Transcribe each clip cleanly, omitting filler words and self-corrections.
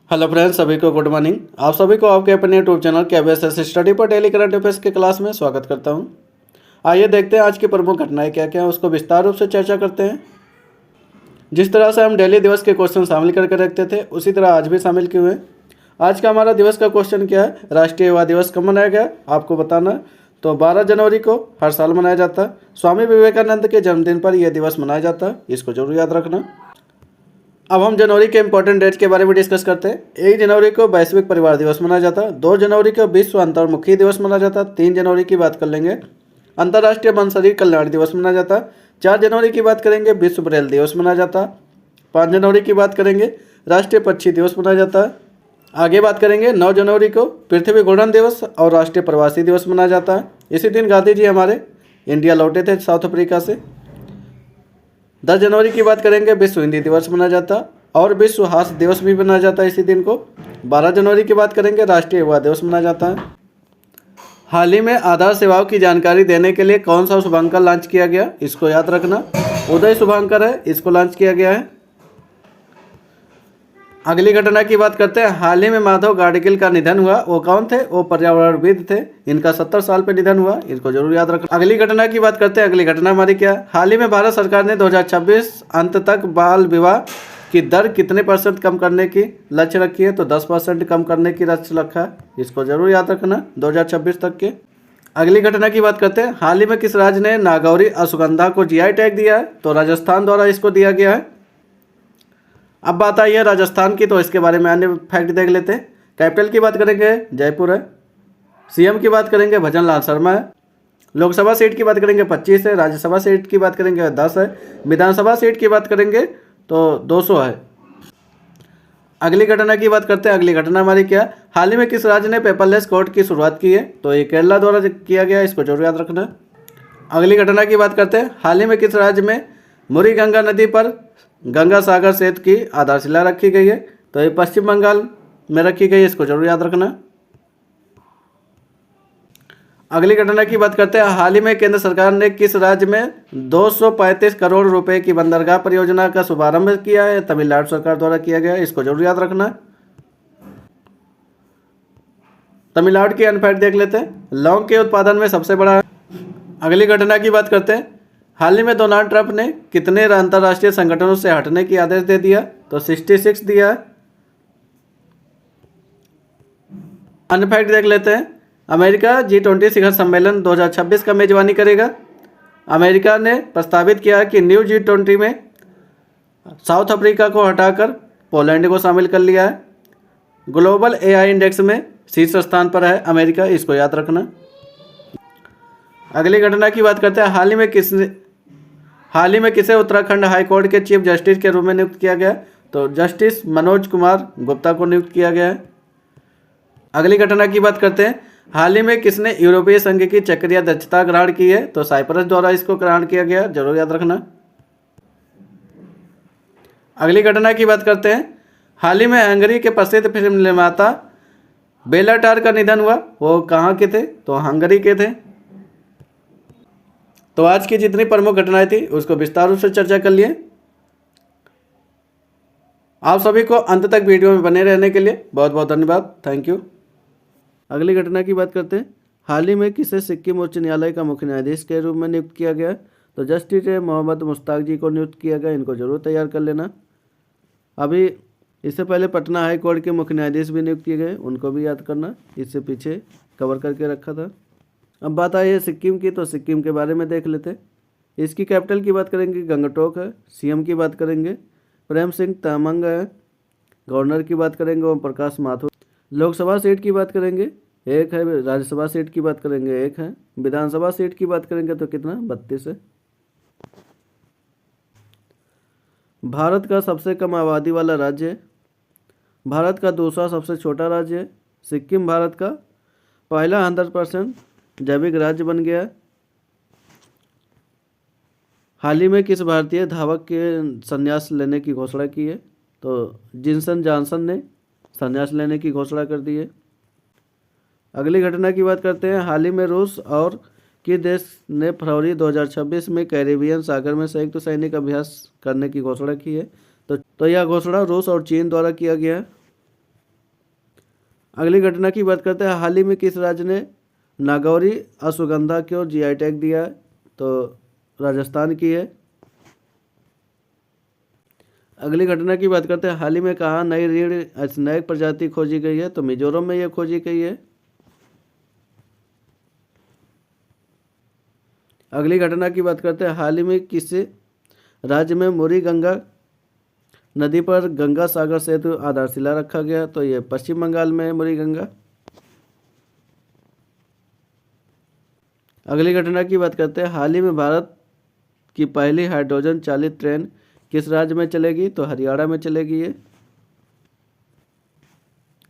Hello friends, सभी को good morning. आप सभी को आपके अपने यूट्यूब चैनल KBSS स्टडी पर डेली करंट अफेयर्स के क्लास में स्वागत करता हूं। आइए देखते हैं आज की प्रमुख घटनाएं क्या क्या हैं, उसको विस्तार रूप से चर्चा करते हैं। जिस तरह से हम डेली दिवस के क्वेश्चन शामिल करके रखते थे, उसी तरह आज भी शामिल किए हुए हैं। आज का हमारा दिवस का क्वेश्चन क्या है? राष्ट्रीय युवा दिवस कब मनाया गया, आपको बताना है। तो 12 जनवरी को हर साल मनाया जाता है। स्वामी विवेकानंद के जन्मदिन पर यह दिवस मनाया जाता है, इसको जरूर याद रखना। अब हम जनवरी के इंपॉर्टेंट डेट्स के बारे में डिस्कस करते हैं। 1 जनवरी को वैश्विक परिवार दिवस मनाया जाता है। 2 जनवरी को विश्व अंतर्मुखी दिवस मनाया जाता है। 3 जनवरी की बात कर लेंगे, अंतर्राष्ट्रीय वन शरीर कल्याण दिवस मनाया जाता है। 4 जनवरी की बात करेंगे, विश्व ब्रेल दिवस मनाया जाता है। 5 जनवरी की बात करेंगे, राष्ट्रीय पक्षी दिवस मनाया जाता है। आगे बात करेंगे, 9 जनवरी को पृथ्वी घूर्णन दिवस और राष्ट्रीय प्रवासी दिवस मनाया जाता है। इसी दिन गांधी जी हमारे इंडिया लौटे थे साउथ अफ्रीका से। 10 जनवरी की बात करेंगे, विश्व हिंदी दिवस मनाया जाता है और विश्व हास्य दिवस भी मनाया जाता है इसी दिन को। 12 जनवरी की बात करेंगे, राष्ट्रीय युवा दिवस मनाया जाता है। हाल ही में आधार सेवाओं की जानकारी देने के लिए कौन सा शुभांकर लॉन्च किया गया, इसको याद रखना। उदय शुभांकर है, इसको लॉन्च किया गया है। अगली घटना की बात करते हैं। हाल ही में माधव गाडगिल का निधन हुआ। वो कौन थे? वो पर्यावरणविद थे। इनका 70 साल पे निधन हुआ, इसको जरूर याद रखना। अगली घटना की बात करते हैं। अगली घटना हमारी क्या है? हाल ही में भारत सरकार ने 2026 अंत तक बाल विवाह की दर कितने % कम करने की लक्ष्य रखी है? तो 10% कम करने की लक्ष्य रखा है, इसको जरूर याद रखना 2026 तक के। अगली घटना की बात करते हैं। हाल ही में किस राज्य ने नागौरी अश्वगंधा को GI टैग दिया है? तो राजस्थान द्वारा इसको दिया गया है। अब बात आई है राजस्थान की, तो इसके बारे में अन्य फैक्ट देख लेते हैं। कैपिटल की बात करेंगे, जयपुर है। CM की बात करेंगे, भजन लाल शर्मा है। लोकसभा सीट की बात करेंगे, 25 है। राज्यसभा सीट की बात करेंगे, 10 है। विधानसभा सीट की बात करेंगे तो 200 है। अगली घटना की बात करते हैं। अगली घटना हमारी क्या? हाल ही में किस राज्य ने पेपरलेस कोर्ट की शुरुआत की है? तो ये केरला द्वारा किया गया, इसको जरूर याद रखना। अगली घटना की बात करते हैं। हाल ही में किस राज्य में मुरी गंगा नदी पर गंगा सागर सेतु की आधारशिला रखी गई है? तो ये पश्चिम बंगाल में रखी गई है, इसको जरूर याद रखना। अगली घटना की बात करते हैं। हाल ही में केंद्र सरकार ने किस राज्य में 235 करोड़ रुपए की बंदरगाह परियोजना का शुभारंभ किया है? तमिलनाडु सरकार द्वारा किया गया है, इसको जरूर याद रखना। तमिलनाडु की अनफैक्ट देख लेते हैं। लौंग के उत्पादन में सबसे बड़ा है। अगली घटना की बात करते हैं। हाल ही में डोनाल्ड ट्रंप ने कितने अंतर्राष्ट्रीय संगठनों से हटने की आदेश दे दिया? तो 66 दिया है। अनफैक्ट देख लेते हैं। अमेरिका G20 शिखर सम्मेलन 2026 का मेजबानी करेगा। अमेरिका ने प्रस्तावित किया कि न्यू G20 में साउथ अफ्रीका को हटाकर पोलैंड को शामिल कर लिया है। ग्लोबल AI इंडेक्स में शीर्ष स्थान पर है अमेरिका, इसको याद रखना। अगली घटना की बात करते हैं। हाल ही में किसे उत्तराखंड हाई कोर्ट के चीफ जस्टिस के रूप में नियुक्त किया गया? तो जस्टिस मनोज कुमार गुप्ता को नियुक्त किया गया है। अगली घटना की बात करते हैं। हाल ही में किसने यूरोपीय संघ की चक्रीय अध्यक्षता ग्रहण की है? तो साइप्रस द्वारा इसको ग्रहण किया गया, जरूर याद रखना। अगली घटना की बात करते हैं। हाल ही में हंगरी के प्रसिद्ध फिल्म निर्माता बेला टार का निधन हुआ। वो कहाँ के थे? तो हंगरी के थे। तो आज की जितनी प्रमुख घटनाएं थी उसको विस्तार रूप से चर्चा कर लिए। आप सभी को अंत तक वीडियो में बने रहने के लिए बहुत बहुत धन्यवाद, थैंक यू। अगली घटना की बात करते हैं। हाल ही में किसे सिक्किम उच्च न्यायालय का मुख्य न्यायाधीश के रूप में नियुक्त किया गया? तो जस्टिस मोहम्मद मुश्ताक जी को नियुक्त किया गया, इनको जरूर तैयार कर लेना। अभी इससे पहले पटना हाई कोर्ट के मुख्य न्यायाधीश भी नियुक्त किए गए, उनको भी याद करना, इससे पीछे कवर करके रखा था। अब बात आई है सिक्किम की, तो सिक्किम के बारे में देख लेते। इसकी कैपिटल की बात करेंगे, गंगटोक है। CM की बात करेंगे, प्रेम सिंह तमंग है। गवर्नर की बात करेंगे, ओम प्रकाश माथुर। लोकसभा सीट की बात करेंगे, 1 है। राज्यसभा सीट की बात करेंगे, 1 है। विधानसभा सीट की बात करेंगे तो कितना? 32 है। भारत का सबसे कम आबादी वाला राज्य है। भारत का दूसरा सबसे छोटा राज्य है सिक्किम। भारत का पहला 100% जैविक राज्य बन गया है। हाल ही में किस भारतीय धावक के संन्यास लेने की घोषणा की है? तो जिनसन जॉनसन ने संन्यास लेने की घोषणा कर दी है। अगली घटना की बात करते हैं। हाल ही में रूस और किस देश ने फरवरी 2026 में कैरिबियन सागर में संयुक्त सैनिक अभ्यास करने की घोषणा की है? तो यह घोषणा रूस और चीन द्वारा किया गया है। अगली घटना की बात करते हैं, हाल ही में किस राज्य ने नागौरी अश्वगंधा को जीआई टैग दिया है? तो राजस्थान की है। अगली घटना की बात करते हैं, हाल ही में कहाँ नई रीढ़ स्नैक प्रजाति खोजी गई है? तो मिजोरम में यह खोजी गई है। अगली घटना की बात करते हैं, हाल ही में किस राज्य में मुरी गंगा नदी पर गंगा सागर सेतु आधारशिला रखा गया? तो यह पश्चिम बंगाल में है मुरी गंगा। अगली घटना की बात करते हैं, हाल ही में भारत की पहली हाइड्रोजन चालित ट्रेन किस राज्य में चलेगी? तो हरियाणा में चलेगी ये।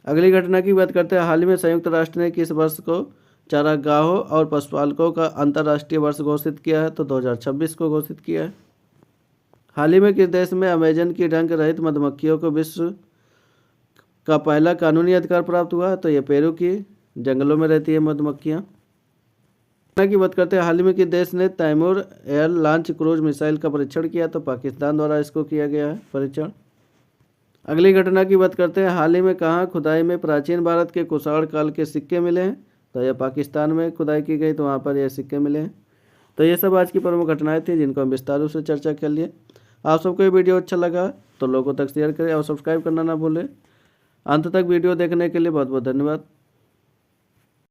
अगली घटना की बात करते हैं, हाल ही में संयुक्त राष्ट्र ने किस वर्ष को चारागाहों और पशुपालकों का अंतर्राष्ट्रीय वर्ष घोषित किया है? तो 2026 को घोषित किया है। हाल ही में किस देश में अमेजन की डंक रहित मधुमक्खियों को विश्व का पहला कानूनी अधिकार प्राप्त हुआ? तो ये पेरू की जंगलों में रहती है मधुमक्खियाँ। घटना की बात करते हैं, हाल ही में किस देश ने Taimur air launch cruise missile का परीक्षण किया? तो पाकिस्तान द्वारा इसको किया गया है परीक्षण। अगली घटना की बात करते हैं, हाल ही में कहाँ खुदाई में प्राचीन भारत के कुषाण काल के सिक्के मिले हैं? तो यह पाकिस्तान में खुदाई की गई, तो वहाँ पर यह सिक्के मिले हैं। तो ये सब आज की प्रमुख घटनाएं थी जिनको हम विस्तार रूप से चर्चा कर लिए। आप सबको ये वीडियो अच्छा लगा तो लोगों तक शेयर करें और सब्सक्राइब करना ना भूलें। अंत तक वीडियो देखने के लिए बहुत बहुत धन्यवाद।